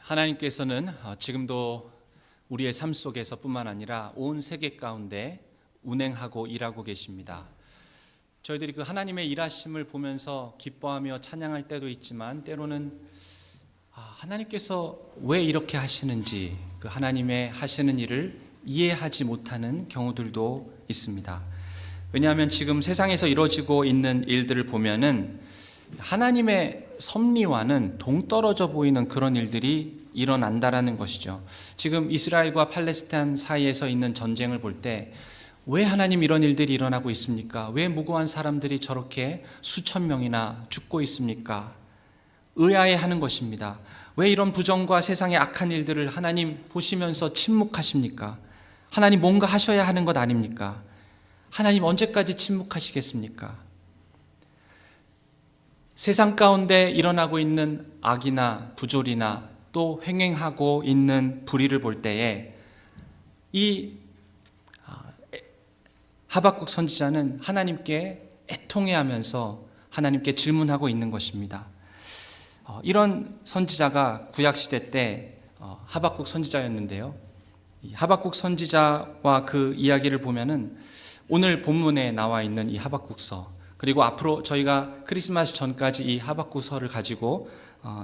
하나님께서는 지금도 우리의 삶 속에서 뿐만 아니라 온 세계 가운데 운행하고 일하고 계십니다. 저희들이 그 하나님의 일하심을 보면서 기뻐하며 찬양할 때도 있지만 때로는 하나님께서 왜 이렇게 하시는지 그 하나님의 하시는 일을 이해하지 못하는 경우들도 있습니다. 왜냐하면 지금 세상에서 이루어지고 있는 일들을 보면은 하나님의 섭리와는 동떨어져 보이는 그런 일들이 일어난다라는 것이죠. 지금 이스라엘과 팔레스타인 사이에서 있는 전쟁을 볼 때 왜 하나님 이런 일들이 일어나고 있습니까? 왜 무고한 사람들이 저렇게 수천 명이나 죽고 있습니까? 의아해하는 것입니다. 왜 이런 부정과 세상의 악한 일들을 하나님 보시면서 침묵하십니까? 하나님 뭔가 하셔야 하는 것 아닙니까? 하나님 언제까지 침묵하시겠습니까? 세상 가운데 일어나고 있는 악이나 부조리나 또 횡행하고 있는 불의를 볼 때에 이 하박국 선지자는 하나님께 애통해하면서 하나님께 질문하고 있는 것입니다. 이런 선지자가 구약시대 때 하박국 선지자였는데요. 이 하박국 선지자와 그 이야기를 보면은 오늘 본문에 나와 있는 이 하박국서, 그리고 앞으로 저희가 크리스마스 전까지 이 하박국서를 가지고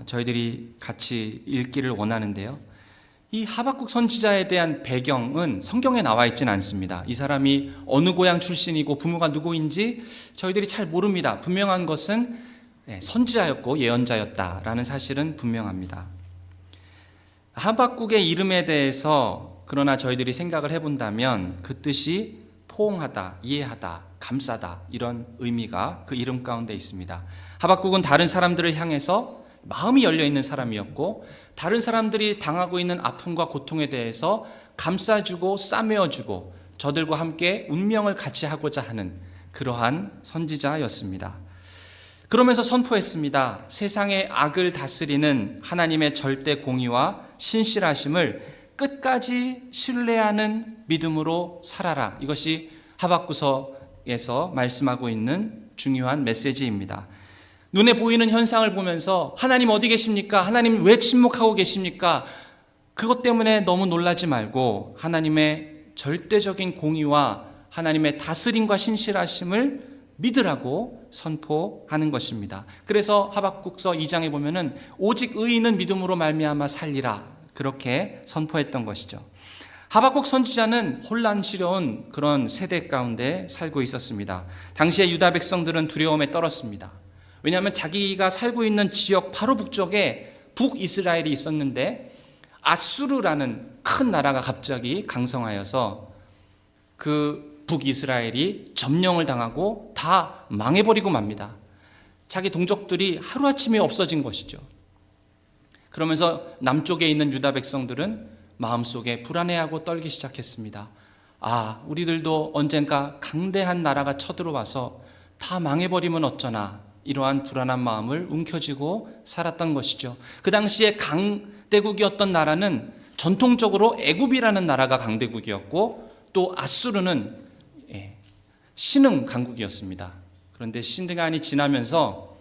저희들이 같이 읽기를 원하는데요. 이 하박국 선지자에 대한 배경은 성경에 나와 있지는 않습니다. 이 사람이 어느 고향 출신이고 부모가 누구인지 저희들이 잘 모릅니다. 분명한 것은 선지자였고 예언자였다라는 사실은 분명합니다. 하박국의 이름에 대해서 그러나 저희들이 생각을 해본다면 그 뜻이 포옹하다, 이해하다, 감싸다 이런 의미가 그 이름 가운데 있습니다. 하박국은 다른 사람들을 향해서 마음이 열려있는 사람이었고 다른 사람들이 당하고 있는 아픔과 고통에 대해서 감싸주고 싸매어주고 저들과 함께 운명을 같이 하고자 하는 그러한 선지자였습니다. 그러면서 선포했습니다. 세상의 악을 다스리는 하나님의 절대 공의와 신실하심을 끝까지 신뢰하는 믿음으로 살아라. 이것이 하박국서에서 말씀하고 있는 중요한 메시지입니다. 눈에 보이는 현상을 보면서 하나님 어디 계십니까? 하나님 왜 침묵하고 계십니까? 그것 때문에 너무 놀라지 말고 하나님의 절대적인 공의와 하나님의 다스림과 신실하심을 믿으라고 선포하는 것입니다. 그래서 하박국서 2장에 보면은 오직 의인은 믿음으로 말미암아 살리라 그렇게 선포했던 것이죠. 하박국 선지자는 혼란스러운 그런 세대 가운데 살고 있었습니다. 당시에 유다 백성들은 두려움에 떨었습니다. 왜냐하면 자기가 살고 있는 지역 바로 북쪽에 북이스라엘이 있었는데 아수르라는 큰 나라가 갑자기 강성하여서 그 북이스라엘이 점령을 당하고 다 망해버리고 맙니다. 자기 동족들이 하루아침에 없어진 것이죠. 그러면서 남쪽에 있는 유다 백성들은 마음속에 불안해하고 떨기 시작했습니다. 우리들도 언젠가 강대한 나라가 쳐들어와서 다 망해버리면 어쩌나 이러한 불안한 마음을 움켜쥐고 살았던 것이죠. 그 당시에 강대국이었던 나라는 전통적으로 애굽이라는 나라가 강대국이었고 또 아수르는 신흥 강국이었습니다. 그런데 시간이 지나면서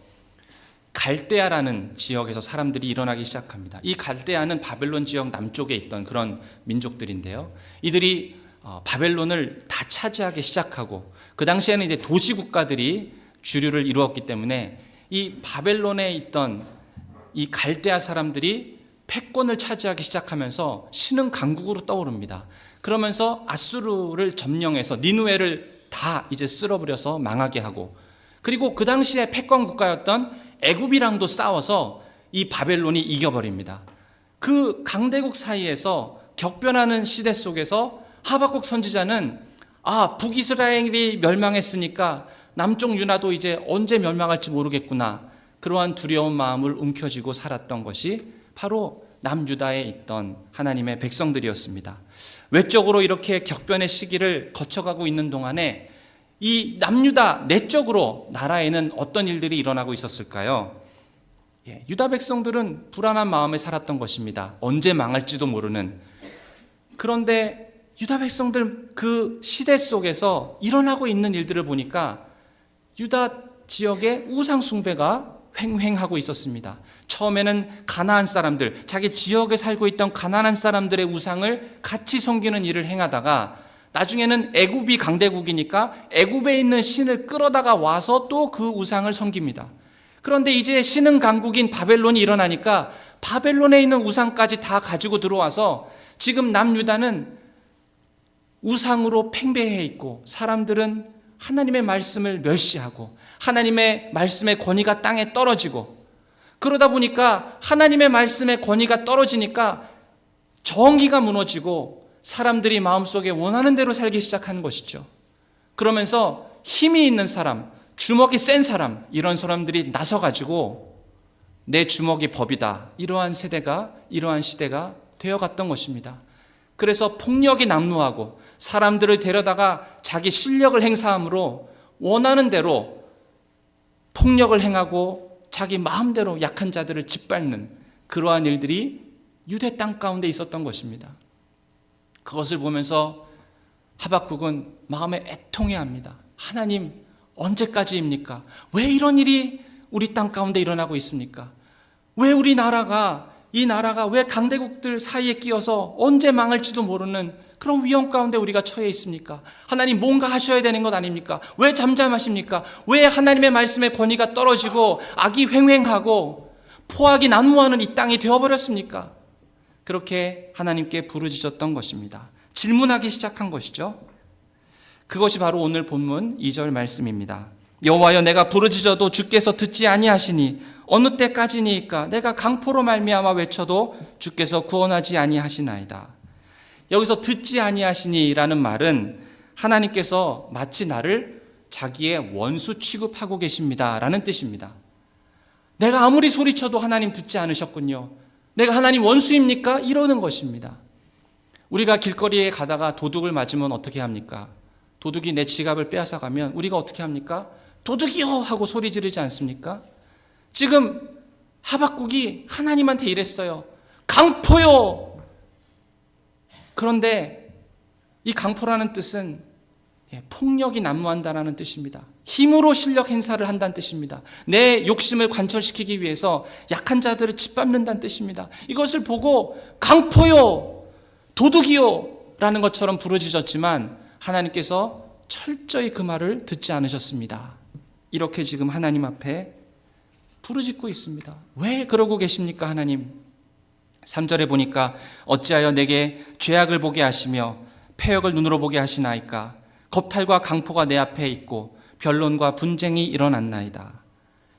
갈대아라는 지역에서 사람들이 일어나기 시작합니다. 이 갈대아는 바벨론 지역 남쪽에 있던 그런 민족들인데요. 이들이 바벨론을 다 차지하기 시작하고 그 당시에는 이제 도시 국가들이 주류를 이루었기 때문에 이 바벨론에 있던 이 갈대아 사람들이 패권을 차지하기 시작하면서 신흥 강국으로 떠오릅니다. 그러면서 아수르를 점령해서 니느웨를 다 이제 쓸어버려서 망하게 하고, 그리고 그 당시에 패권 국가였던 애굽이랑도 싸워서 이 바벨론이 이겨버립니다. 그 강대국 사이에서 격변하는 시대 속에서 하박국 선지자는 북이스라엘이 멸망했으니까 남쪽 유다도 이제 언제 멸망할지 모르겠구나, 그러한 두려운 마음을 움켜쥐고 살았던 것이 바로 남유다에 있던 하나님의 백성들이었습니다. 외적으로 이렇게 격변의 시기를 거쳐가고 있는 동안에 이 남유다 내적으로 나라에는 어떤 일들이 일어나고 있었을까요? 유다 백성들은 불안한 마음에 살았던 것입니다. 언제 망할지도 모르는. 그런데 유다 백성들 그 시대 속에서 일어나고 있는 일들을 보니까 유다 지역의 우상 숭배가 횡행하고 있었습니다. 처음에는 가나안 사람들, 자기 지역에 살고 있던 가나안 사람들의 우상을 같이 섬기는 일을 행하다가 나중에는 애굽이 강대국이니까 애굽에 있는 신을 끌어다가 와서 또 그 우상을 섬깁니다. 그런데 이제 신흥 강국인 바벨론이 일어나니까 바벨론에 있는 우상까지 다 가지고 들어와서 지금 남유다는 우상으로 팽배해 있고 사람들은 하나님의 말씀을 멸시하고 하나님의 말씀의 권위가 땅에 떨어지고, 그러다 보니까 하나님의 말씀의 권위가 떨어지니까 정의가 무너지고 사람들이 마음속에 원하는 대로 살기 시작하는 것이죠. 그러면서 힘이 있는 사람, 주먹이 센 사람, 이런 사람들이 나서가지고 내 주먹이 법이다, 이러한 시대가 되어갔던 것입니다. 그래서 폭력이 난무하고 사람들을 데려다가 자기 실력을 행사함으로 원하는 대로 폭력을 행하고 자기 마음대로 약한 자들을 짓밟는 그러한 일들이 유대 땅 가운데 있었던 것입니다. 그것을 보면서 하박국은 마음에 애통해합니다. 하나님, 언제까지입니까? 왜 이런 일이 우리 땅 가운데 일어나고 있습니까? 왜 이 나라가 왜 강대국들 사이에 끼어서 언제 망할지도 모르는 그런 위험 가운데 우리가 처해 있습니까? 하나님, 뭔가 하셔야 되는 것 아닙니까? 왜 잠잠하십니까? 왜 하나님의 말씀의 권위가 떨어지고 악이 횡행하고 포악이 난무하는 이 땅이 되어버렸습니까? 그렇게 하나님께 부르짖었던 것입니다. 질문하기 시작한 것이죠. 그것이 바로 오늘 본문 2절 말씀입니다. 여호와여, 내가 부르짖어도 주께서 듣지 아니하시니 어느 때까지니까? 내가 강포로 말미암아 외쳐도 주께서 구원하지 아니하시나이다. 여기서 듣지 아니하시니라는 말은 하나님께서 마치 나를 자기의 원수 취급하고 계십니다라는 뜻입니다. 내가 아무리 소리쳐도 하나님 듣지 않으셨군요. 내가 하나님 원수입니까? 이러는 것입니다. 우리가 길거리에 가다가 도둑을 맞으면 어떻게 합니까? 도둑이 내 지갑을 빼앗아가면 우리가 어떻게 합니까? 도둑이요! 하고 소리 지르지 않습니까? 지금 하박국이 하나님한테 이랬어요. 강포요! 그런데 이 강포라는 뜻은 폭력이 난무한다는 뜻입니다. 힘으로 실력 행사를 한다는 뜻입니다. 내 욕심을 관철시키기 위해서 약한 자들을 짓밟는다는 뜻입니다. 이것을 보고 강포요, 도둑이요 라는 것처럼 부르짖었지만 하나님께서 철저히 그 말을 듣지 않으셨습니다. 이렇게 지금 하나님 앞에 부르짖고 있습니다. 왜 그러고 계십니까, 하나님? 3절에 보니까 어찌하여 내게 죄악을 보게 하시며 패역을 눈으로 보게 하시나이까? 겁탈과 강포가 내 앞에 있고 변론과 분쟁이 일어났나이다.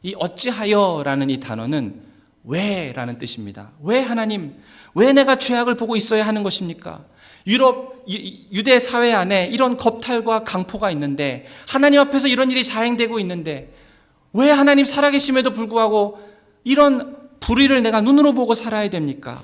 이 어찌하여라는 이 단어는 왜라는 뜻입니다. 왜 하나님, 왜 내가 죄악을 보고 있어야 하는 것입니까? 유대 사회 안에 이런 겁탈과 강포가 있는데, 하나님 앞에서 이런 일이 자행되고 있는데 왜 하나님 살아계심에도 불구하고 이런 불의를 내가 눈으로 보고 살아야 됩니까?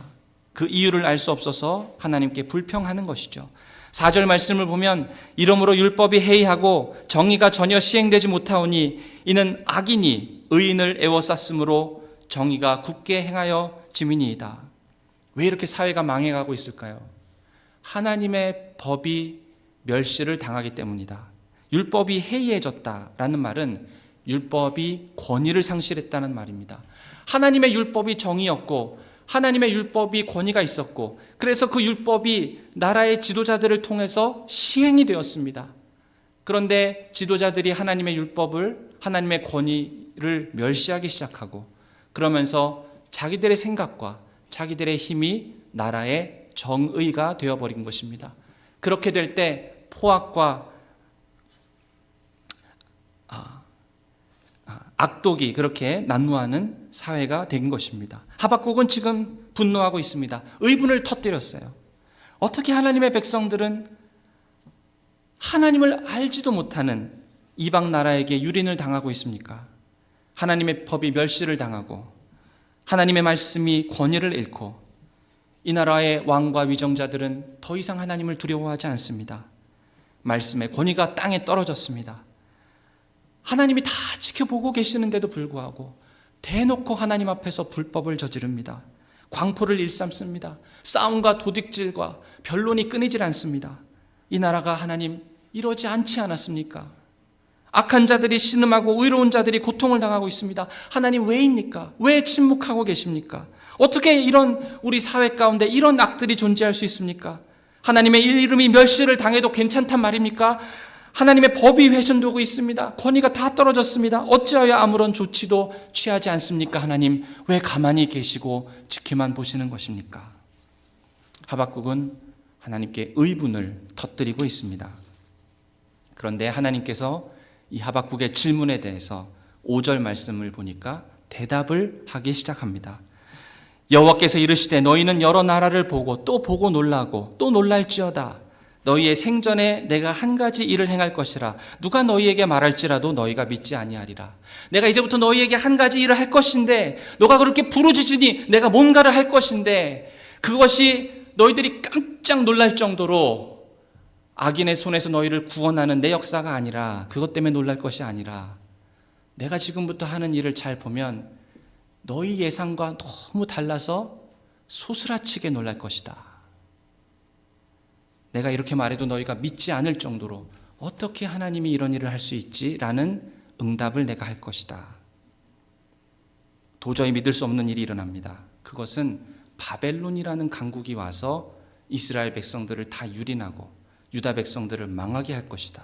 그 이유를 알 수 없어서 하나님께 불평하는 것이죠. 4절 말씀을 보면 이러므로 율법이 해이하고 정의가 전혀 시행되지 못하오니 이는 악인이 의인을 애워쌌으므로 정의가 굳게 행하여 지민이이다. 왜 이렇게 사회가 망해가고 있을까요? 하나님의 법이 멸시를 당하기 때문이다. 율법이 해이해졌다라는 말은 율법이 권위를 상실했다는 말입니다. 하나님의 율법이 정의였고 하나님의 율법이 권위가 있었고, 그래서 그 율법이 나라의 지도자들을 통해서 시행이 되었습니다. 그런데 지도자들이 하나님의 율법을, 하나님의 권위를 멸시하기 시작하고, 그러면서 자기들의 생각과 자기들의 힘이 나라의 정의가 되어버린 것입니다. 그렇게 될 때 포악과 악독이 그렇게 난무하는 사회가 된 것입니다. 하박국은 지금 분노하고 있습니다. 의분을 터뜨렸어요. 어떻게 하나님의 백성들은 하나님을 알지도 못하는 이방 나라에게 유린을 당하고 있습니까? 하나님의 법이 멸시를 당하고 하나님의 말씀이 권위를 잃고 이 나라의 왕과 위정자들은 더 이상 하나님을 두려워하지 않습니다. 말씀의 권위가 땅에 떨어졌습니다. 하나님이 다 지켜보고 계시는데도 불구하고 대놓고 하나님 앞에서 불법을 저지릅니다. 광포를 일삼습니다. 싸움과 도둑질과 변론이 끊이질 않습니다. 이 나라가 하나님 이러지 않지 않았습니까? 악한 자들이 신음하고 의로운 자들이 고통을 당하고 있습니다. 하나님 왜입니까? 왜 침묵하고 계십니까? 어떻게 이런 우리 사회 가운데 이런 악들이 존재할 수 있습니까? 하나님의 이름이 멸시를 당해도 괜찮단 말입니까? 하나님의 법이 훼손되고 있습니다. 권위가 다 떨어졌습니다. 어찌하여 아무런 조치도 취하지 않습니까? 하나님 왜 가만히 계시고 지켜만 보시는 것입니까? 하박국은 하나님께 의분을 터뜨리고 있습니다. 그런데 하나님께서 이 하박국의 질문에 대해서 5절 말씀을 보니까 대답을 하기 시작합니다. 여호와께서 이르시되 너희는 여러 나라를 보고 또 보고 놀라고 또 놀랄지어다. 너희의 생전에 내가 한 가지 일을 행할 것이라. 누가 너희에게 말할지라도 너희가 믿지 아니하리라. 내가 이제부터 너희에게 한 가지 일을 할 것인데 너가 그렇게 부르짖으니 내가 뭔가를 할 것인데 그것이 너희들이 깜짝 놀랄 정도로 악인의 손에서 너희를 구원하는 내 역사가 아니라, 그것 때문에 놀랄 것이 아니라 내가 지금부터 하는 일을 잘 보면 너희 예상과 너무 달라서 소스라치게 놀랄 것이다. 내가 이렇게 말해도 너희가 믿지 않을 정도로 어떻게 하나님이 이런 일을 할 수 있지? 라는 응답을 내가 할 것이다. 도저히 믿을 수 없는 일이 일어납니다. 그것은 바벨론이라는 강국이 와서 이스라엘 백성들을 다 유린하고 유다 백성들을 망하게 할 것이다.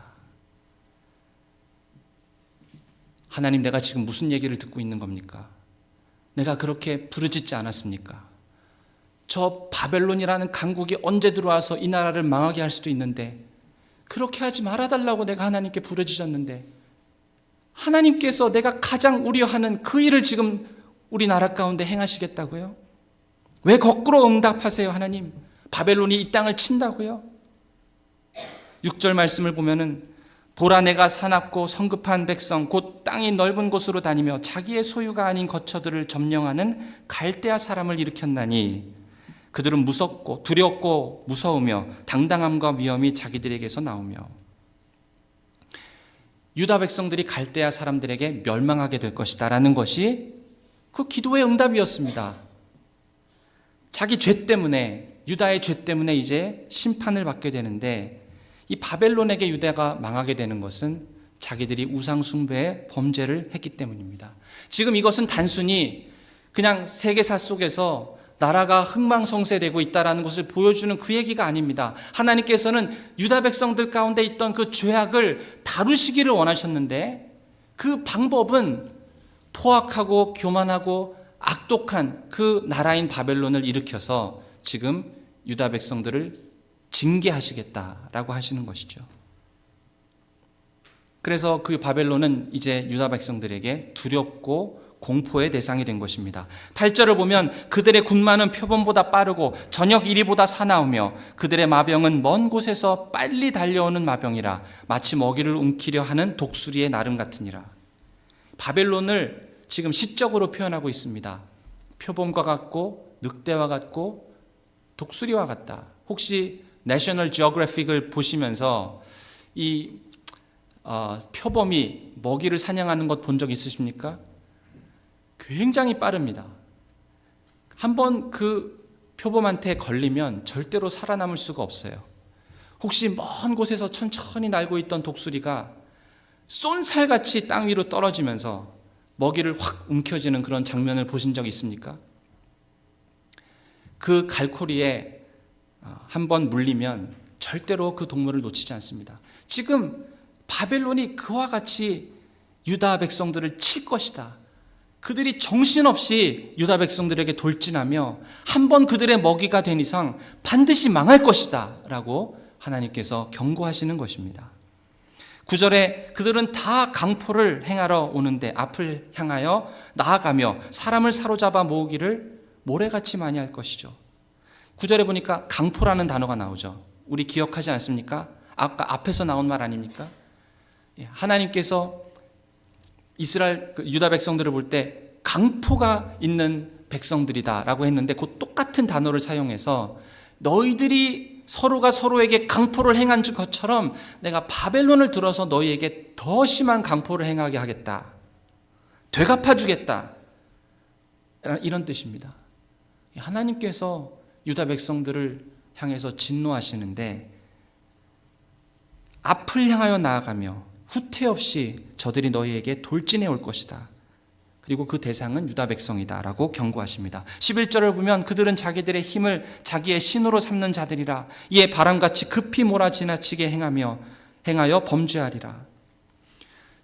하나님, 내가 지금 무슨 얘기를 듣고 있는 겁니까? 내가 그렇게 부르짖지 않았습니까? 저 바벨론이라는 강국이 언제 들어와서 이 나라를 망하게 할 수도 있는데 그렇게 하지 말아달라고 내가 하나님께 부르짖었는데 하나님께서 내가 가장 우려하는 그 일을 지금 우리나라 가운데 행하시겠다고요? 왜 거꾸로 응답하세요, 하나님? 바벨론이 이 땅을 친다고요? 6절 말씀을 보면은 보라, 내가 사납고 성급한 백성 곧 땅이 넓은 곳으로 다니며 자기의 소유가 아닌 거처들을 점령하는 갈대아 사람을 일으켰나니 그들은 무섭고 두렵고 무서우며 당당함과 위엄이 자기들에게서 나오며. 유다 백성들이 갈대아 사람들에게 멸망하게 될 것이다 라는 것이 그 기도의 응답이었습니다. 자기 죄 때문에, 유다의 죄 때문에 이제 심판을 받게 되는데 이 바벨론에게 유다가 망하게 되는 것은 자기들이 우상 숭배의 범죄를 했기 때문입니다. 지금 이것은 단순히 그냥 세계사 속에서 나라가 흥망성쇠되고 있다는 것을 보여주는 그 얘기가 아닙니다. 하나님께서는 유다 백성들 가운데 있던 그 죄악을 다루시기를 원하셨는데 그 방법은 포악하고 교만하고 악독한 그 나라인 바벨론을 일으켜서 지금 유다 백성들을 징계하시겠다라고 하시는 것이죠. 그래서 그 바벨론은 이제 유다 백성들에게 두렵고 공포의 대상이 된 것입니다. 8절을 보면 그들의 군마는 표범보다 빠르고 저녁 이리보다 사나우며 그들의 마병은 먼 곳에서 빨리 달려오는 마병이라 마치 먹이를 움키려 하는 독수리의 나름 같으니라. 바벨론을 지금 시적으로 표현하고 있습니다. 표범과 같고 늑대와 같고 독수리와 같다. 혹시 내셔널 지오그래픽을 보시면서 이 표범이 먹이를 사냥하는 것 본 적 있으십니까? 굉장히 빠릅니다. 한번 그 표범한테 걸리면 절대로 살아남을 수가 없어요. 혹시 먼 곳에서 천천히 날고 있던 독수리가 쏜살같이 땅 위로 떨어지면서 먹이를 확 움켜쥐는 그런 장면을 보신 적 있습니까? 그 갈고리에 한번 물리면 절대로 그 동물을 놓치지 않습니다. 지금 바벨론이 그와 같이 유다 백성들을 칠 것이다. 그들이 정신없이 유다 백성들에게 돌진하며 한번 그들의 먹이가 된 이상 반드시 망할 것이다 라고 하나님께서 경고하시는 것입니다. 9절에 그들은 다 강포를 행하러 오는데 앞을 향하여 나아가며 사람을 사로잡아 모으기를 모래같이 많이 할 것이죠. 9절에 보니까 강포라는 단어가 나오죠. 우리 기억하지 않습니까? 아까 앞에서 나온 말 아닙니까? 하나님께서 이스라엘 유다 백성들을 볼 때 강포가 있는 백성들이다라고 했는데 그 똑같은 단어를 사용해서 너희들이 서로가 서로에게 강포를 행한 것처럼 내가 바벨론을 들어서 너희에게 더 심한 강포를 행하게 하겠다. 되갚아주겠다. 이런 뜻입니다. 하나님께서 유다 백성들을 향해서 진노하시는데 앞을 향하여 나아가며 후퇴 없이 저들이 너희에게 돌진해 올 것이다. 그리고 그 대상은 유다 백성이다 라고 경고하십니다. 11절을 보면 그들은 자기들의 힘을 자기의 신으로 삼는 자들이라 이에 바람같이 급히 몰아 지나치게 행하여 범죄하리라.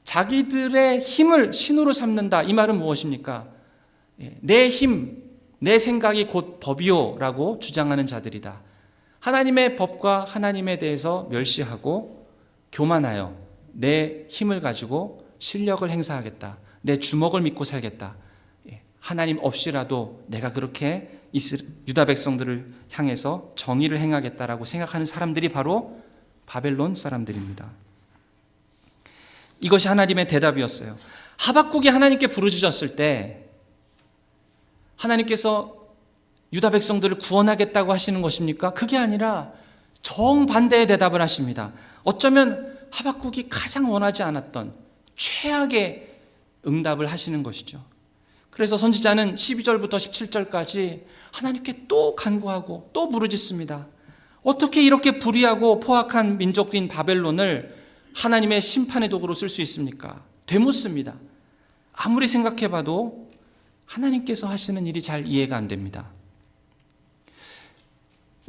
자기들의 힘을 신으로 삼는다. 이 말은 무엇입니까? 내 힘, 내 생각이 곧 법이요 라고 주장하는 자들이다. 하나님의 법과 하나님에 대해서 멸시하고 교만하여 내 힘을 가지고 실력을 행사하겠다. 내 주먹을 믿고 살겠다. 하나님 없이라도 내가 그렇게 유다 백성들을 향해서 정의를 행하겠다라고 생각하는 사람들이 바로 바벨론 사람들입니다. 이것이 하나님의 대답이었어요. 하박국이 하나님께 부르짖었을 때 하나님께서 유다 백성들을 구원하겠다고 하시는 것입니까? 그게 아니라 정반대의 대답을 하십니다. 어쩌면 하박국이 가장 원하지 않았던 최악의 응답을 하시는 것이죠. 그래서 선지자는 12절부터 17절까지 하나님께 또 간구하고 또 부르짖습니다. 어떻게 이렇게 불의하고 포악한 민족인 바벨론을 하나님의 심판의 도구로 쓸 수 있습니까? 되묻습니다. 아무리 생각해봐도 하나님께서 하시는 일이 잘 이해가 안 됩니다.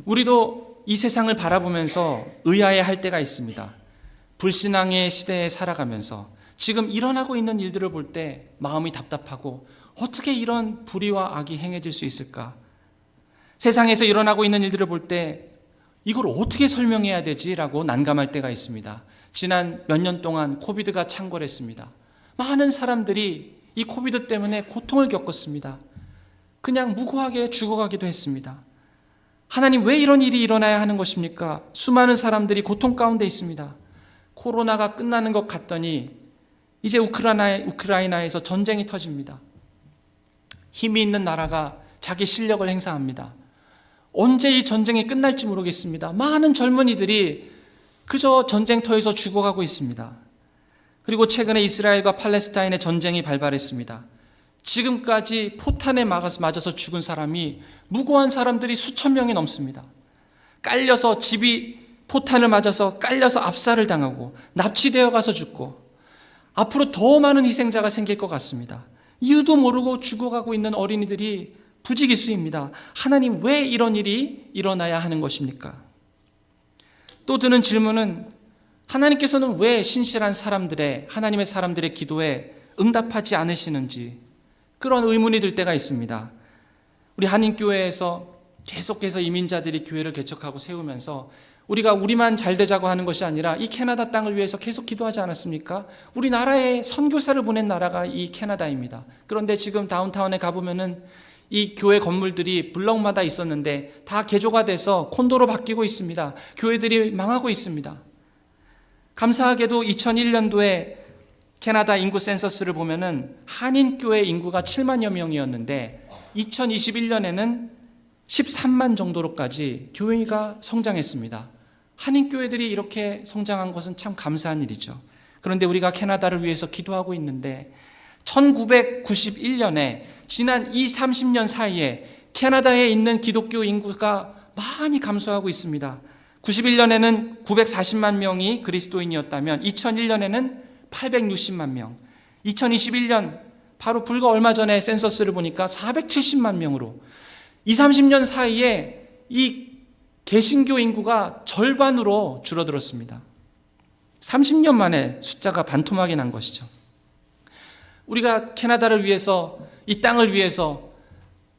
우리도 이 세상을 바라보면서 의아해할 때가 있습니다. 불신앙의 시대에 살아가면서 지금 일어나고 있는 일들을 볼 때 마음이 답답하고 어떻게 이런 불의와 악이 행해질 수 있을까? 세상에서 일어나고 있는 일들을 볼 때 이걸 어떻게 설명해야 되지라고 난감할 때가 있습니다. 지난 몇 년 동안 코비드가 창궐했습니다. 많은 사람들이 이 코비드 때문에 고통을 겪었습니다. 그냥 무고하게 죽어가기도 했습니다. 하나님 왜 이런 일이 일어나야 하는 것입니까? 수많은 사람들이 고통 가운데 있습니다. 코로나가 끝나는 것 같더니 이제 우크라이나에서 전쟁이 터집니다. 힘이 있는 나라가 자기 실력을 행사합니다. 언제 이 전쟁이 끝날지 모르겠습니다. 많은 젊은이들이 그저 전쟁터에서 죽어가고 있습니다. 그리고 최근에 이스라엘과 팔레스타인의 전쟁이 발발했습니다. 지금까지 포탄에 맞아서 죽은 사람이 무고한 사람들이 수천 명이 넘습니다. 깔려서 집이 포탄을 맞아서 깔려서 압살을 당하고 납치되어 가서 죽고 앞으로 더 많은 희생자가 생길 것 같습니다. 이유도 모르고 죽어가고 있는 어린이들이 부지기수입니다. 하나님 왜 이런 일이 일어나야 하는 것입니까? 또 드는 질문은 하나님께서는 왜 신실한 사람들의 하나님의 사람들의 기도에 응답하지 않으시는지 그런 의문이 들 때가 있습니다. 우리 한인교회에서 계속해서 이민자들이 교회를 개척하고 세우면서 우리가 우리만 잘 되자고 하는 것이 아니라 이 캐나다 땅을 위해서 계속 기도하지 않았습니까? 우리나라에 선교사를 보낸 나라가 이 캐나다입니다. 그런데 지금 다운타운에 가보면은 이 교회 건물들이 블럭마다 있었는데 다 개조가 돼서 콘도로 바뀌고 있습니다. 교회들이 망하고 있습니다. 감사하게도 2001년도에 캐나다 인구 센서스를 보면은 한인교회 인구가 7만여 명이었는데 2021년에는 13만 정도로까지 교회가 성장했습니다. 한인교회들이 이렇게 성장한 것은 참 감사한 일이죠. 그런데 우리가 캐나다를 위해서 기도하고 있는데 1991년에 지난 30년 사이에 캐나다에 있는 기독교 인구가 많이 감소하고 있습니다. 91년에는 940만 명이 그리스도인이었다면 2001년에는 860만 명, 2021년 바로 불과 얼마 전에 센서스를 보니까 470만 명으로 30년 사이에 이 개신교 인구가 절반으로 줄어들었습니다. 30년 만에 숫자가 반토막이 난 것이죠. 우리가 캐나다를 위해서 이 땅을 위해서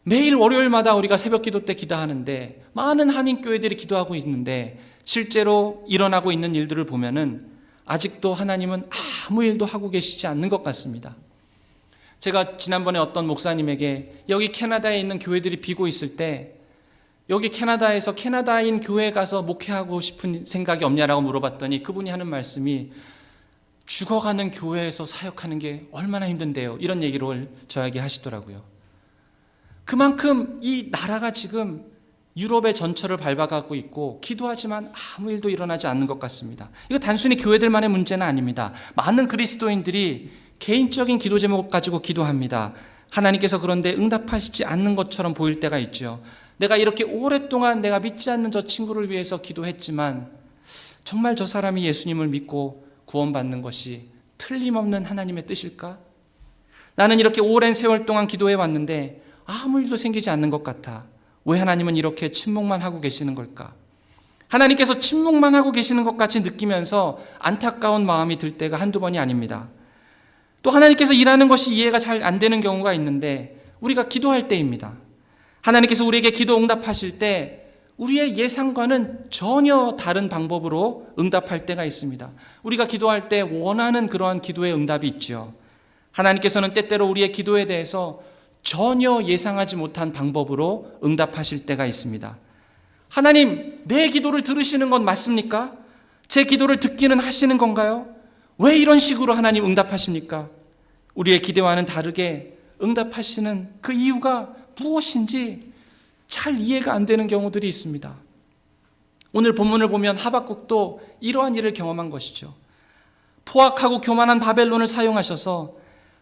매일 월요일마다 우리가 새벽 기도 때 기도하는데 많은 한인교회들이 기도하고 있는데 실제로 일어나고 있는 일들을 보면은 아직도 하나님은 아무 일도 하고 계시지 않는 것 같습니다. 제가 지난번에 어떤 목사님에게 여기 캐나다에 있는 교회들이 비고 있을 때 여기 캐나다에서 캐나다인 교회에 가서 목회하고 싶은 생각이 없냐라고 물어봤더니 그분이 하는 말씀이 죽어가는 교회에서 사역하는 게 얼마나 힘든데요. 이런 얘기를 저에게 하시더라고요. 그만큼 이 나라가 지금 유럽의 전철을 밟아가고 있고 기도하지만 아무 일도 일어나지 않는 것 같습니다. 이거 단순히 교회들만의 문제는 아닙니다. 많은 그리스도인들이 개인적인 기도 제목 가지고 기도합니다. 하나님께서 그런데 응답하시지 않는 것처럼 보일 때가 있죠. 내가 이렇게 오랫동안 내가 믿지 않는 저 친구를 위해서 기도했지만 정말 저 사람이 예수님을 믿고 구원받는 것이 틀림없는 하나님의 뜻일까? 나는 이렇게 오랜 세월 동안 기도해 왔는데 아무 일도 생기지 않는 것 같아. 왜 하나님은 이렇게 침묵만 하고 계시는 걸까? 하나님께서 침묵만 하고 계시는 것 같이 느끼면서 안타까운 마음이 들 때가 한두 번이 아닙니다. 또 하나님께서 일하는 것이 이해가 잘 안 되는 경우가 있는데 우리가 기도할 때입니다. 하나님께서 우리에게 기도 응답하실 때 우리의 예상과는 전혀 다른 방법으로 응답할 때가 있습니다. 우리가 기도할 때 원하는 그러한 기도의 응답이 있죠. 하나님께서는 때때로 우리의 기도에 대해서 전혀 예상하지 못한 방법으로 응답하실 때가 있습니다. 하나님, 내 기도를 들으시는 건 맞습니까? 제 기도를 듣기는 하시는 건가요? 왜 이런 식으로 하나님 응답하십니까? 우리의 기대와는 다르게 응답하시는 그 이유가 무엇인지 잘 이해가 안 되는 경우들이 있습니다. 오늘 본문을 보면 하박국도 이러한 일을 경험한 것이죠. 포악하고 교만한 바벨론을 사용하셔서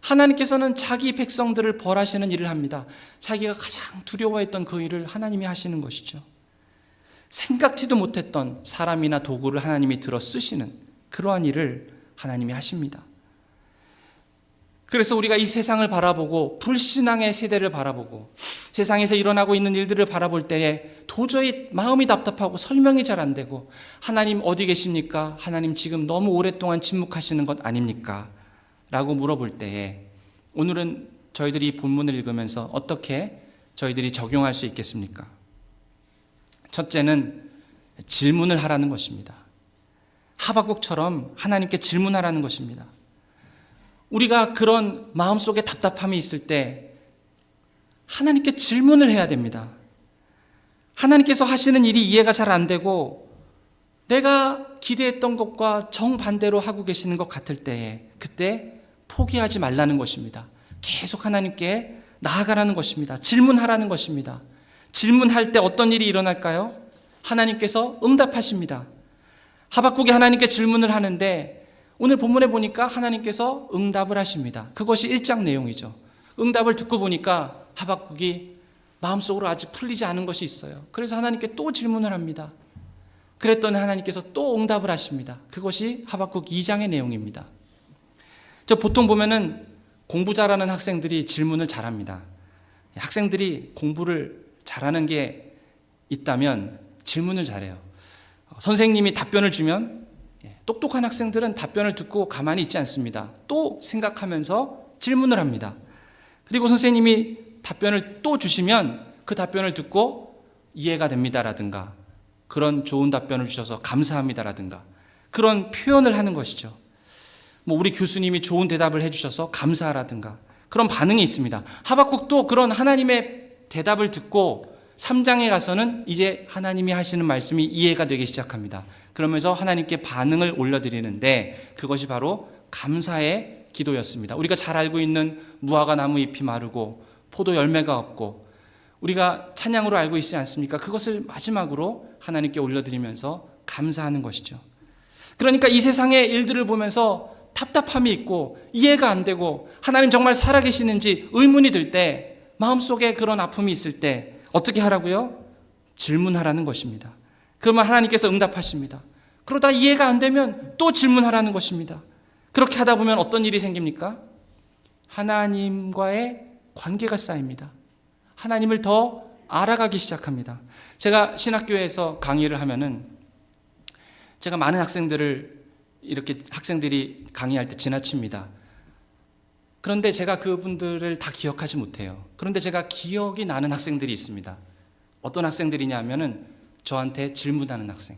하나님께서는 자기 백성들을 벌하시는 일을 합니다. 자기가 가장 두려워했던 그 일을 하나님이 하시는 것이죠. 생각지도 못했던 사람이나 도구를 하나님이 들어 쓰시는 그러한 일을 하나님이 하십니다. 그래서 우리가 이 세상을 바라보고 불신앙의 세대를 바라보고 세상에서 일어나고 있는 일들을 바라볼 때에 도저히 마음이 답답하고 설명이 잘 안 되고 하나님 어디 계십니까? 하나님 지금 너무 오랫동안 침묵하시는 것 아닙니까? 라고 물어볼 때에 오늘은 저희들이 이 본문을 읽으면서 어떻게 저희들이 적용할 수 있겠습니까? 첫째는 질문을 하라는 것입니다. 하박국처럼 하나님께 질문하라는 것입니다. 우리가 그런 마음속에 답답함이 있을 때 하나님께 질문을 해야 됩니다. 하나님께서 하시는 일이 이해가 잘 안 되고 내가 기대했던 것과 정반대로 하고 계시는 것 같을 때에 그때 포기하지 말라는 것입니다. 계속 하나님께 나아가라는 것입니다. 질문하라는 것입니다. 질문할 때 어떤 일이 일어날까요? 하나님께서 응답하십니다. 하박국이 하나님께 질문을 하는데 오늘 본문에 보니까 하나님께서 응답을 하십니다. 그것이 1장 내용이죠. 응답을 듣고 보니까 하박국이 마음속으로 아직 풀리지 않은 것이 있어요. 그래서 하나님께 또 질문을 합니다. 그랬더니 하나님께서 또 응답을 하십니다. 그것이 하박국 2장의 내용입니다. 보통 보면은 공부 잘하는 학생들이 질문을 잘합니다. 학생들이 공부를 잘하는 게 있다면 질문을 잘해요. 선생님이 답변을 주면 똑똑한 학생들은 답변을 듣고 가만히 있지 않습니다. 또 생각하면서 질문을 합니다. 그리고 선생님이 답변을 또 주시면 그 답변을 듣고 이해가 됩니다라든가 그런 좋은 답변을 주셔서 감사합니다라든가 그런 표현을 하는 것이죠. 우리 교수님이 좋은 대답을 해주셔서 감사하라든가 그런 반응이 있습니다. 하박국도 그런 하나님의 대답을 듣고 3장에 가서는 이제 하나님이 하시는 말씀이 이해가 되기 시작합니다. 그러면서 하나님께 반응을 올려드리는데 그것이 바로 감사의 기도였습니다. 우리가 잘 알고 있는 무화과 나무 잎이 마르고 포도 열매가 없고 우리가 찬양으로 알고 있지 않습니까? 그것을 마지막으로 하나님께 올려드리면서 감사하는 것이죠. 그러니까 이 세상의 일들을 보면서 답답함이 있고 이해가 안 되고 하나님 정말 살아계시는지 의문이 들 때 마음속에 그런 아픔이 있을 때 어떻게 하라고요? 질문하라는 것입니다. 그러면 하나님께서 응답하십니다. 그러다 이해가 안 되면 또 질문하라는 것입니다. 그렇게 하다 보면 어떤 일이 생깁니까? 하나님과의 관계가 쌓입니다. 하나님을 더 알아가기 시작합니다. 제가 신학교에서 강의를 하면은 제가 많은 학생들을 이렇게 학생들이 강의할 때 지나칩니다. 그런데 제가 그분들을 다 기억하지 못해요. 그런데 제가 기억이 나는 학생들이 있습니다. 어떤 학생들이냐 하면은 저한테 질문하는 학생.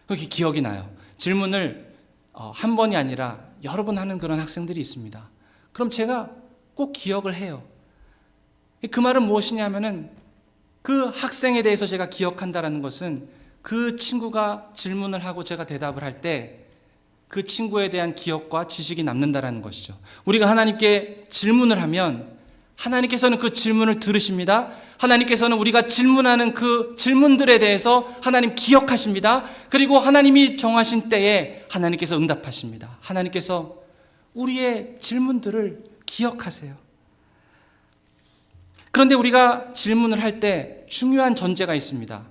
그게 기억이 나요. 질문을 한 번이 아니라 여러 번 하는 그런 학생들이 있습니다. 그럼 제가 꼭 기억을 해요. 그 말은 무엇이냐면은 그 학생에 대해서 제가 기억한다는 것은 그 친구가 질문을 하고 제가 대답을 할 때 그 친구에 대한 기억과 지식이 남는다는 것이죠. 우리가 하나님께 질문을 하면 하나님께서는 그 질문을 들으십니다. 하나님께서는 우리가 질문하는 그 질문들에 대해서 하나님 기억하십니다. 그리고 하나님이 정하신 때에 하나님께서 응답하십니다. 하나님께서 우리의 질문들을 기억하세요. 그런데 우리가 질문을 할 때 중요한 전제가 있습니다.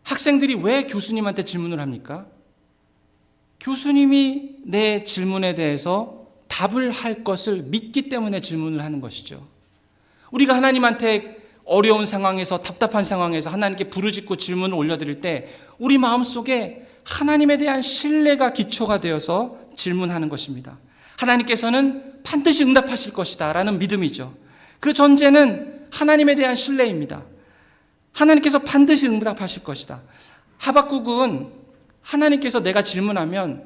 학생들이 왜 교수님한테 질문을 합니까? 교수님이 내 질문에 대해서 답을 할 것을 믿기 때문에 질문을 하는 것이죠. 우리가 하나님한테 어려운 상황에서, 답답한 상황에서 하나님께 부르짖고 질문을 올려드릴 때 우리 마음속에 하나님에 대한 신뢰가 기초가 되어서 질문하는 것입니다. 하나님께서는 반드시 응답하실 것이다 라는 믿음이죠. 그 전제는 하나님에 대한 신뢰입니다. 하나님께서 반드시 응답하실 것이다. 하박국은 하나님께서 내가 질문하면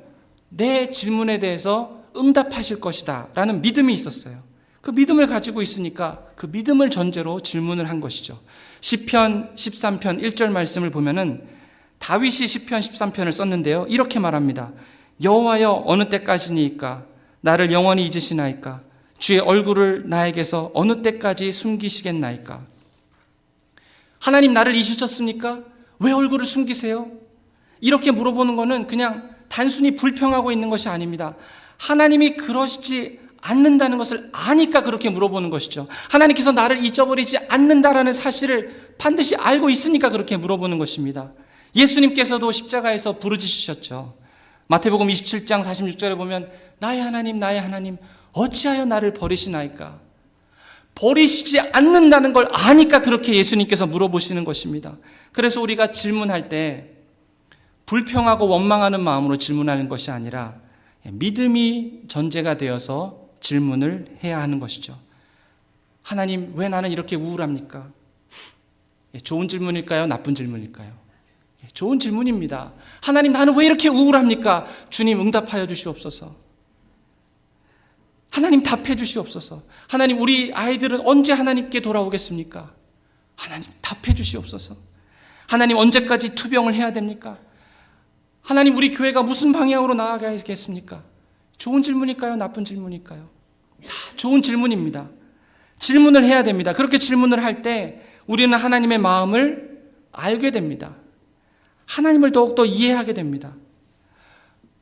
내 질문에 대해서 응답하실 것이다 라는 믿음이 있었어요. 그 믿음을 가지고 있으니까 그 믿음을 전제로 질문을 한 것이죠. 시편 13편 1절 말씀을 보면은 다윗이 시편 13편을 썼는데요. 이렇게 말합니다. 여호와여 어느 때까지니까 나를 영원히 잊으시나이까 주의 얼굴을 나에게서 어느 때까지 숨기시겠나이까. 하나님 나를 잊으셨습니까? 왜 얼굴을 숨기세요? 이렇게 물어보는 것은 그냥 단순히 불평하고 있는 것이 아닙니다. 하나님이 그러시지 않는다는 것을 아니까 그렇게 물어보는 것이죠. 하나님께서 나를 잊어버리지 않는다라는 사실을 반드시 알고 있으니까 그렇게 물어보는 것입니다. 예수님께서도 십자가에서 부르짖으셨죠. 마태복음 27장 46절에 보면 나의 하나님 어찌하여 나를 버리시나이까. 버리시지 않는다는 걸 아니까 그렇게 예수님께서 물어보시는 것입니다. 그래서 우리가 질문할 때 불평하고 원망하는 마음으로 질문하는 것이 아니라 믿음이 전제가 되어서 질문을 해야 하는 것이죠. 하나님, 왜 나는 이렇게 우울합니까? 좋은 질문일까요? 나쁜 질문일까요? 좋은 질문입니다. 하나님, 나는 왜 이렇게 우울합니까? 주님, 응답하여 주시옵소서. 하나님, 답해 주시옵소서. 하나님, 우리 아이들은 언제 하나님께 돌아오겠습니까? 하나님, 답해 주시옵소서. 하나님, 언제까지 투병을 해야 됩니까? 하나님, 우리 교회가 무슨 방향으로 나아가야겠습니까? 좋은 질문일까요? 나쁜 질문일까요? 다 좋은 질문입니다. 질문을 해야 됩니다. 그렇게 질문을 할 때 우리는 하나님의 마음을 알게 됩니다. 하나님을 더욱더 이해하게 됩니다.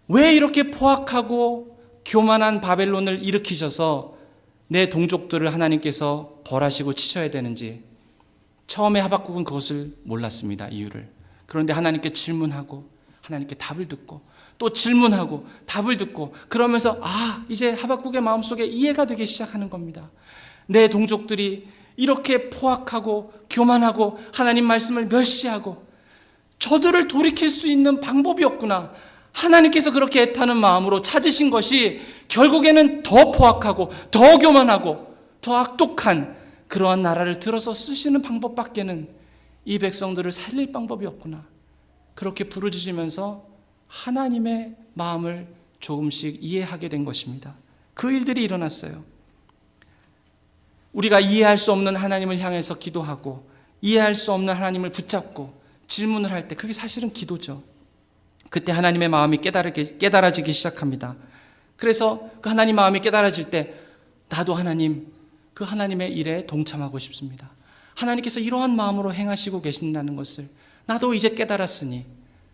왜 이렇게 포악하고 교만한 바벨론을 일으키셔서 내 동족들을 하나님께서 벌하시고 치셔야 되는지 처음에 하박국은 그것을 몰랐습니다. 이유를. 그런데 하나님께 질문하고 하나님께 답을 듣고 또 질문하고 답을 듣고 그러면서 이제 하박국의 마음속에 이해가 되기 시작하는 겁니다. 내 동족들이 이렇게 포악하고 교만하고 하나님 말씀을 멸시하고 저들을 돌이킬 수 있는 방법이 없구나. 하나님께서 그렇게 애타는 마음으로 찾으신 것이 결국에는 더 포악하고 더 교만하고 더 악독한 그러한 나라를 들어서 쓰시는 방법밖에는 이 백성들을 살릴 방법이 없구나. 그렇게 부르짖으면서 하나님의 마음을 조금씩 이해하게 된 것입니다. 그 일들이 일어났어요. 우리가 이해할 수 없는 하나님을 향해서 기도하고 이해할 수 없는 하나님을 붙잡고 질문을 할 때 그게 사실은 기도죠. 그때 하나님의 마음이 깨달아지기 시작합니다. 그래서 그 하나님 마음이 깨달아질 때 나도 하나님, 그 하나님의 일에 동참하고 싶습니다. 하나님께서 이러한 마음으로 행하시고 계신다는 것을 나도 이제 깨달았으니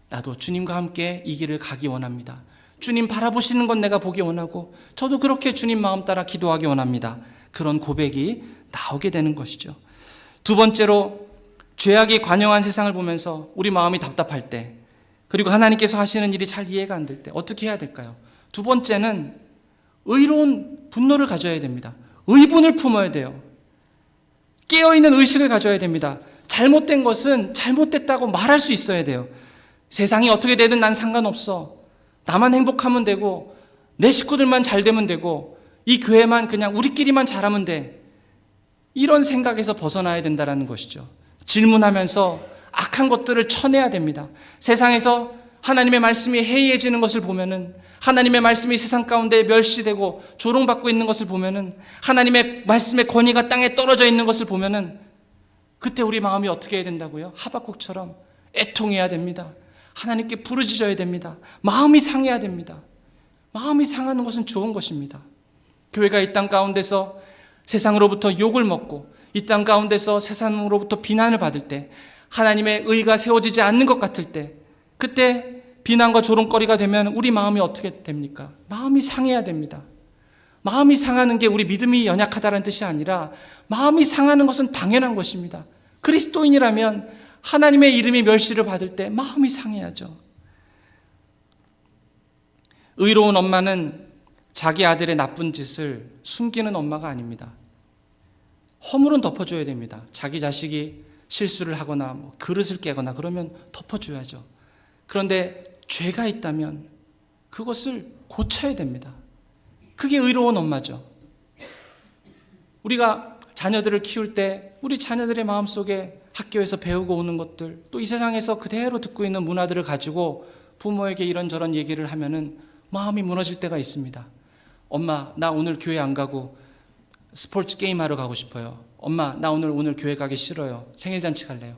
나도 주님과 함께 이 길을 가기 원합니다. 주님 바라보시는 건 내가 보기 원하고 저도 그렇게 주님 마음 따라 기도하기 원합니다. 그런 고백이 나오게 되는 것이죠. 두 번째로 죄악이 관영한 세상을 보면서 우리 마음이 답답할 때 그리고 하나님께서 하시는 일이 잘 이해가 안 될 때 어떻게 해야 될까요? 두 번째는 의로운 분노를 가져야 됩니다. 의분을 품어야 돼요. 깨어있는 의식을 가져야 됩니다. 잘못된 것은 잘못됐다고 말할 수 있어야 돼요. 세상이 어떻게 되든 난 상관없어. 나만 행복하면 되고 내 식구들만 잘 되면 되고 이 교회만 그냥 우리끼리만 잘하면 돼. 이런 생각에서 벗어나야 된다는 것이죠. 질문하면서 악한 것들을 쳐내야 됩니다. 세상에서 하나님의 말씀이 해이해지는 것을 보면은 하나님의 말씀이 세상 가운데 멸시되고 조롱받고 있는 것을 보면은 하나님의 말씀의 권위가 땅에 떨어져 있는 것을 보면은 그때 우리 마음이 어떻게 해야 된다고요? 하박국처럼 애통해야 됩니다. 하나님께 부르짖어야 됩니다. 마음이 상해야 됩니다. 마음이 상하는 것은 좋은 것입니다. 교회가 이 땅 가운데서 세상으로부터 욕을 먹고 이 땅 가운데서 세상으로부터 비난을 받을 때 하나님의 의가 세워지지 않는 것 같을 때 그때 비난과 조롱거리가 되면 우리 마음이 어떻게 됩니까? 마음이 상해야 됩니다. 마음이 상하는 게 우리 믿음이 연약하다는 뜻이 아니라 마음이 상하는 것은 당연한 것입니다. 그리스도인이라면 하나님의 이름이 멸시를 받을 때 마음이 상해야죠. 의로운 엄마는 자기 아들의 나쁜 짓을 숨기는 엄마가 아닙니다. 허물은 덮어줘야 됩니다. 자기 자식이 실수를 하거나 그릇을 깨거나 그러면 덮어줘야죠. 그런데 죄가 있다면 그것을 고쳐야 됩니다. 그게 의로운 엄마죠. 우리가 자녀들을 키울 때 우리 자녀들의 마음속에 학교에서 배우고 오는 것들, 또 이 세상에서 그대로 듣고 있는 문화들을 가지고 부모에게 이런저런 얘기를 하면은 마음이 무너질 때가 있습니다. 엄마, 나 오늘 교회 안 가고 스포츠 게임 하러 가고 싶어요. 엄마, 나 오늘 교회 가기 싫어요. 생일잔치 갈래요.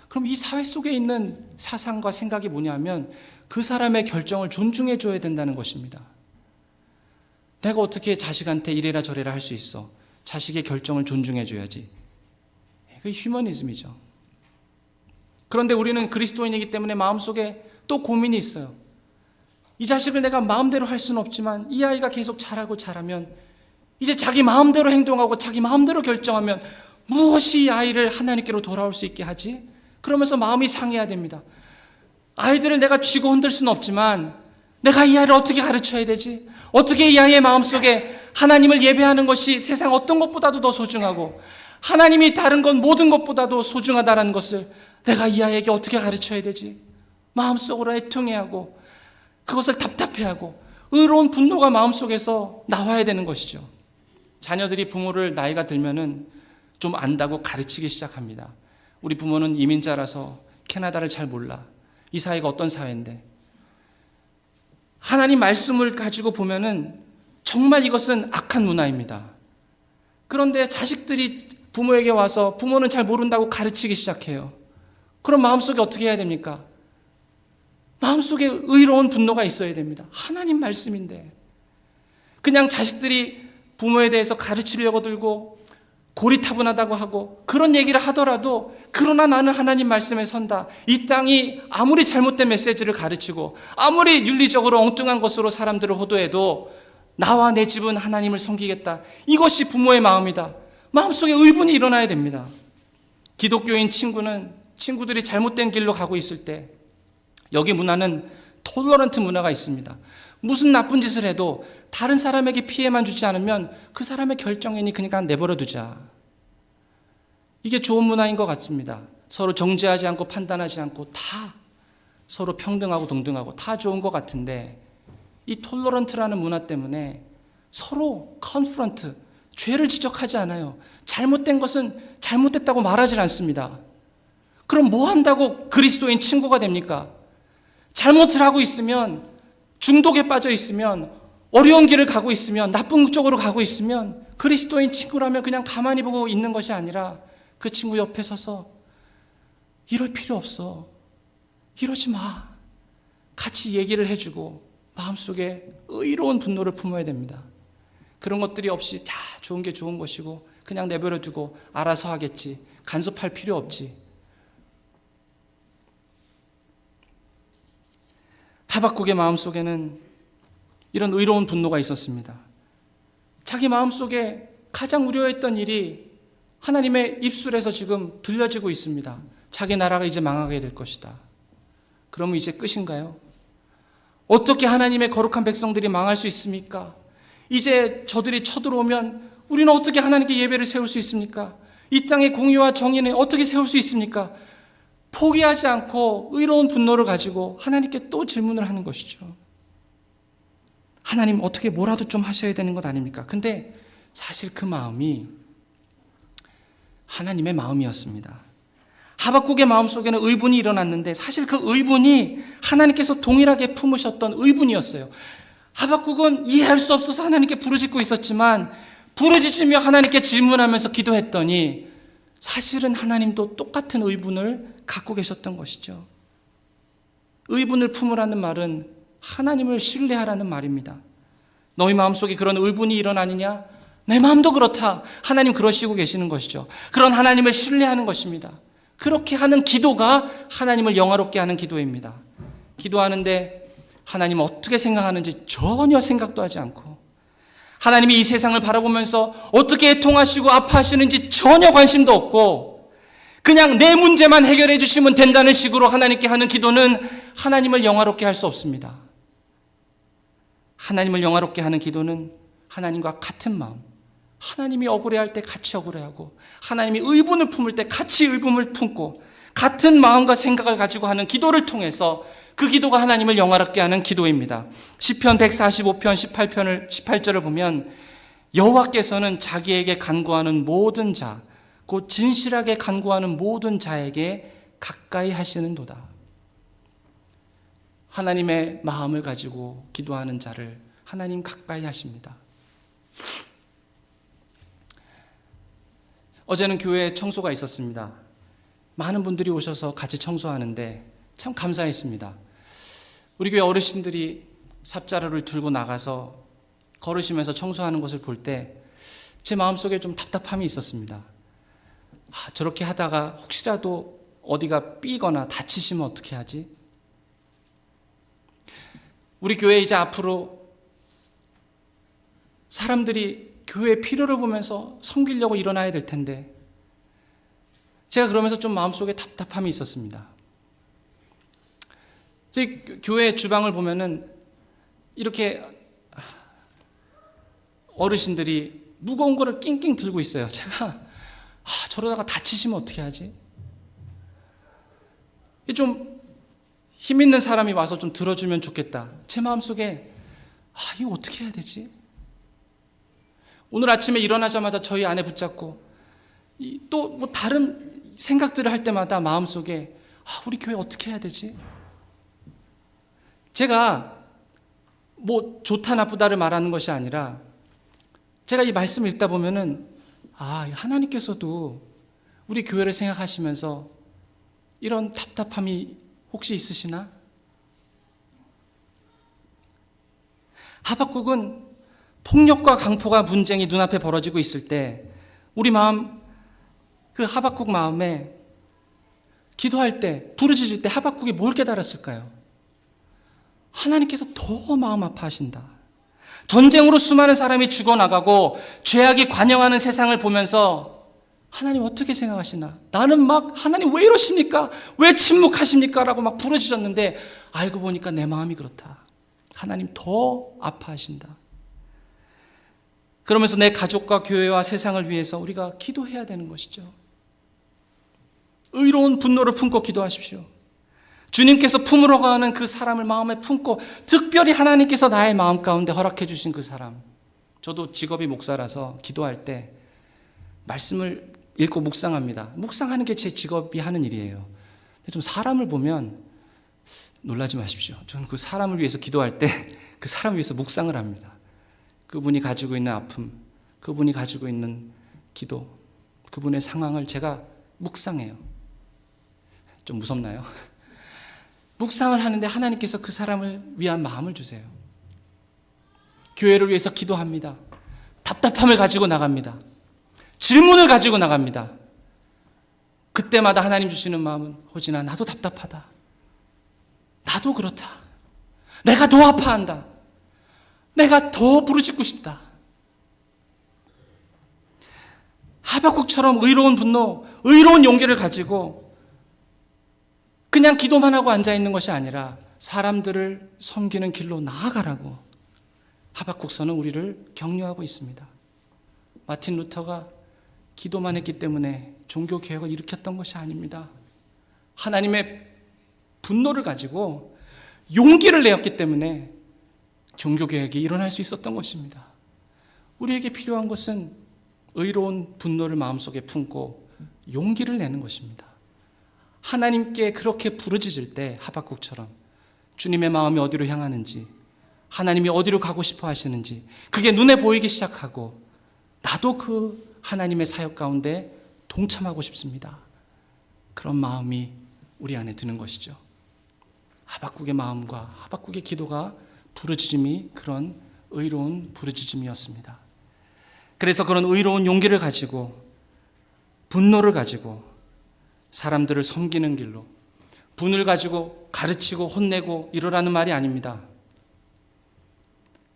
그럼 이 사회 속에 있는 사상과 생각이 뭐냐면 그 사람의 결정을 존중해 줘야 된다는 것입니다. 내가 어떻게 자식한테 이래라 저래라 할 수 있어? 자식의 결정을 존중해 줘야지. 그게 휴머니즘이죠. 그런데 우리는 그리스도인이기 때문에 마음속에 또 고민이 있어요. 이 자식을 내가 마음대로 할 수는 없지만 이 아이가 계속 자라면 이제 자기 마음대로 행동하고 자기 마음대로 결정하면 무엇이 이 아이를 하나님께로 돌아올 수 있게 하지? 그러면서 마음이 상해야 됩니다. 아이들을 내가 쥐고 흔들 수는 없지만 내가 이 아이를 어떻게 가르쳐야 되지? 어떻게 이 아이의 마음속에 하나님을 예배하는 것이 세상 어떤 것보다도 더 소중하고 하나님이 다른 건 모든 것보다도 소중하다는 것을 내가 이 아이에게 어떻게 가르쳐야 되지? 마음속으로 애통해하고 그것을 답답해하고 의로운 분노가 마음속에서 나와야 되는 것이죠. 자녀들이 부모를 나이가 들면은 좀 안다고 가르치기 시작합니다. 우리 부모는 이민자라서 캐나다를 잘 몰라. 이 사회가 어떤 사회인데. 하나님 말씀을 가지고 보면은 정말 이것은 악한 문화입니다. 그런데 자식들이 부모에게 와서 부모는 잘 모른다고 가르치기 시작해요. 그럼 마음속에 어떻게 해야 됩니까? 마음속에 의로운 분노가 있어야 됩니다. 하나님 말씀인데. 그냥 자식들이 부모에 대해서 가르치려고 들고 고리타분하다고 하고 그런 얘기를 하더라도 그러나 나는 하나님 말씀에 선다. 이 땅이 아무리 잘못된 메시지를 가르치고 아무리 윤리적으로 엉뚱한 것으로 사람들을 호도해도 나와 내 집은 하나님을 섬기겠다. 이것이 부모의 마음이다. 마음속에 의분이 일어나야 됩니다. 기독교인 친구들이 잘못된 길로 가고 있을 때 여기 문화는 톨러런트 문화가 있습니다. 무슨 나쁜 짓을 해도 다른 사람에게 피해만 주지 않으면 그 사람의 결정이니 그러니까 내버려 두자. 이게 좋은 문화인 것 같습니다. 서로 정죄하지 않고 판단하지 않고 다 서로 평등하고 동등하고 다 좋은 것 같은데 이 톨러런트라는 문화 때문에 서로 컨프런트, 죄를 지적하지 않아요. 잘못된 것은 잘못됐다고 말하지 않습니다. 그럼 뭐 한다고 그리스도인 친구가 됩니까? 잘못을 하고 있으면, 중독에 빠져 있으면, 어려운 길을 가고 있으면, 나쁜 쪽으로 가고 있으면 그리스도인 친구라면 그냥 가만히 보고 있는 것이 아니라 그 친구 옆에 서서 이럴 필요 없어. 이러지 마. 같이 얘기를 해주고 마음속에 의로운 분노를 품어야 됩니다. 그런 것들이 없이 다 좋은 게 좋은 것이고 그냥 내버려 두고 알아서 하겠지. 간섭할 필요 없지. 하박국의 마음속에는 이런 의로운 분노가 있었습니다. 자기 마음속에 가장 우려했던 일이 하나님의 입술에서 지금 들려지고 있습니다. 자기 나라가 이제 망하게 될 것이다. 그러면 이제 끝인가요? 어떻게 하나님의 거룩한 백성들이 망할 수 있습니까? 이제 저들이 쳐들어오면 우리는 어떻게 하나님께 예배를 세울 수 있습니까? 이 땅의 공의와 정의는 어떻게 세울 수 있습니까? 포기하지 않고 의로운 분노를 가지고 하나님께 또 질문을 하는 것이죠. 하나님 어떻게 뭐라도 좀 하셔야 되는 것 아닙니까? 근데 사실 그 마음이 하나님의 마음이었습니다. 하박국의 마음속에는 의분이 일어났는데 사실 그 의분이 하나님께서 동일하게 품으셨던 의분이었어요. 하박국은 이해할 수 없어서 하나님께 부르짖고 있었지만 부르짖으며 하나님께 질문하면서 기도했더니 사실은 하나님도 똑같은 의분을 갖고 계셨던 것이죠. 의분을 품으라는 말은 하나님을 신뢰하라는 말입니다. 너희 마음속에 그런 의분이 일어나느냐? 내 마음도 그렇다. 하나님 그러시고 계시는 것이죠. 그런 하나님을 신뢰하는 것입니다. 그렇게 하는 기도가 하나님을 영화롭게 하는 기도입니다. 기도하는데 하나님 어떻게 생각하는지 전혀 생각도 하지 않고 하나님이 이 세상을 바라보면서 어떻게 통하시고 아파하시는지 전혀 관심도 없고 그냥 내 문제만 해결해 주시면 된다는 식으로 하나님께 하는 기도는 하나님을 영화롭게 할 수 없습니다. 하나님을 영화롭게 하는 기도는 하나님과 같은 마음, 하나님이 억울해할 때 같이 억울해하고 하나님이 의분을 품을 때 같이 의분을 품고 같은 마음과 생각을 가지고 하는 기도를 통해서 그 기도가 하나님을 영화롭게 하는 기도입니다. 시편 145편 18절을 보면 여호와께서는 자기에게 간구하는 모든 자, 곧 진실하게 간구하는 모든 자에게 가까이 하시는도다. 하나님의 마음을 가지고 기도하는 자를 하나님 가까이 하십니다. 어제는 교회에 청소가 있었습니다. 많은 분들이 오셔서 같이 청소하는데 참 감사했습니다. 우리 교회 어르신들이 삽자루를 들고 나가서 걸으시면서 청소하는 것을 볼 때 제 마음속에 좀 답답함이 있었습니다. 저렇게 하다가 혹시라도 어디가 삐거나 다치시면 어떻게 하지? 우리 교회 이제 앞으로 사람들이 교회의 필요를 보면서 섬기려고 일어나야 될 텐데 제가 그러면서 좀 마음속에 답답함이 있었습니다. 저희 교회 주방을 보면은 이렇게 어르신들이 무거운 거를 낑낑 들고 있어요. 제가 저러다가 다치시면 어떻게 하지? 좀 힘 있는 사람이 와서 좀 들어주면 좋겠다. 제 마음속에 이거 어떻게 해야 되지? 오늘 아침에 일어나자마자 저희 아내 붙잡고 또 뭐 다른 생각들을 할 때마다 마음속에 우리 교회 어떻게 해야 되지? 제가 뭐 좋다 나쁘다를 말하는 것이 아니라 제가 이 말씀을 읽다 보면은 하나님께서도 우리 교회를 생각하시면서 이런 답답함이 혹시 있으시나? 하박국은 폭력과 강포가 분쟁이 눈앞에 벌어지고 있을 때 우리 마음, 그 하박국 마음에 기도할 때, 부르짖을 때 하박국이 뭘 깨달았을까요? 하나님께서 더 마음 아파하신다. 전쟁으로 수많은 사람이 죽어나가고 죄악이 관영하는 세상을 보면서 하나님 어떻게 생각하시나? 나는 막 하나님 왜 이러십니까? 왜 침묵하십니까? 라고 막 부르짖었는데 알고 보니까 내 마음이 그렇다. 하나님 더 아파하신다. 그러면서 내 가족과 교회와 세상을 위해서 우리가 기도해야 되는 것이죠. 의로운 분노를 품고 기도하십시오. 주님께서 품으러 가는 그 사람을 마음에 품고 특별히 하나님께서 나의 마음 가운데 허락해 주신 그 사람. 저도 직업이 목사라서 기도할 때 말씀을 읽고 묵상합니다. 묵상하는 게 제 직업이 하는 일이에요. 근데 좀 사람을 보면 놀라지 마십시오. 저는 그 사람을 위해서 기도할 때 그 사람을 위해서 묵상을 합니다. 그분이 가지고 있는 아픔, 그분이 가지고 있는 기도, 그분의 상황을 제가 묵상해요. 좀 무섭나요? 묵상을 하는데 하나님께서 그 사람을 위한 마음을 주세요. 교회를 위해서 기도합니다. 답답함을 가지고 나갑니다. 질문을 가지고 나갑니다. 그때마다 하나님 주시는 마음은 호진아, 나도 답답하다. 나도 그렇다. 내가 더 아파한다. 내가 더 부르짖고 싶다. 하박국처럼 의로운 분노, 의로운 용기를 가지고 그냥 기도만 하고 앉아있는 것이 아니라 사람들을 섬기는 길로 나아가라고 하박국서는 우리를 격려하고 있습니다. 마틴 루터가 기도만 했기 때문에 종교개혁을 일으켰던 것이 아닙니다. 하나님의 분노를 가지고 용기를 내었기 때문에 종교개혁이 일어날 수 있었던 것입니다. 우리에게 필요한 것은 의로운 분노를 마음속에 품고 용기를 내는 것입니다. 하나님께 그렇게 부르짖을 때 하박국처럼 주님의 마음이 어디로 향하는지, 하나님이 어디로 가고 싶어 하시는지 그게 눈에 보이기 시작하고 나도 그 하나님의 사역 가운데 동참하고 싶습니다. 그런 마음이 우리 안에 드는 것이죠. 하박국의 마음과 하박국의 기도가 부르짖음이 그런 의로운 부르짖음이었습니다. 그래서 그런 의로운 용기를 가지고 분노를 가지고 사람들을 섬기는 길로, 분을 가지고 가르치고 혼내고 이러라는 말이 아닙니다.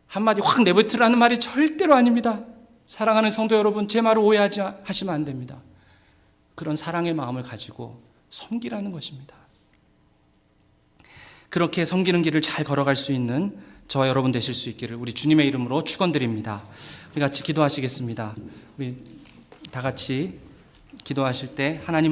한마디 확 내뱉으라는 말이 절대로 아닙니다. 사랑하는 성도 여러분, 제 말을 오해하시면 안 됩니다. 그런 사랑의 마음을 가지고 섬기라는 것입니다. 그렇게 섬기는 길을 잘 걸어갈 수 있는 저와 여러분 되실 수 있기를 우리 주님의 이름으로 축원드립니다. 우리 같이 기도하시겠습니다. 우리 다 같이 기도하실 때 하나님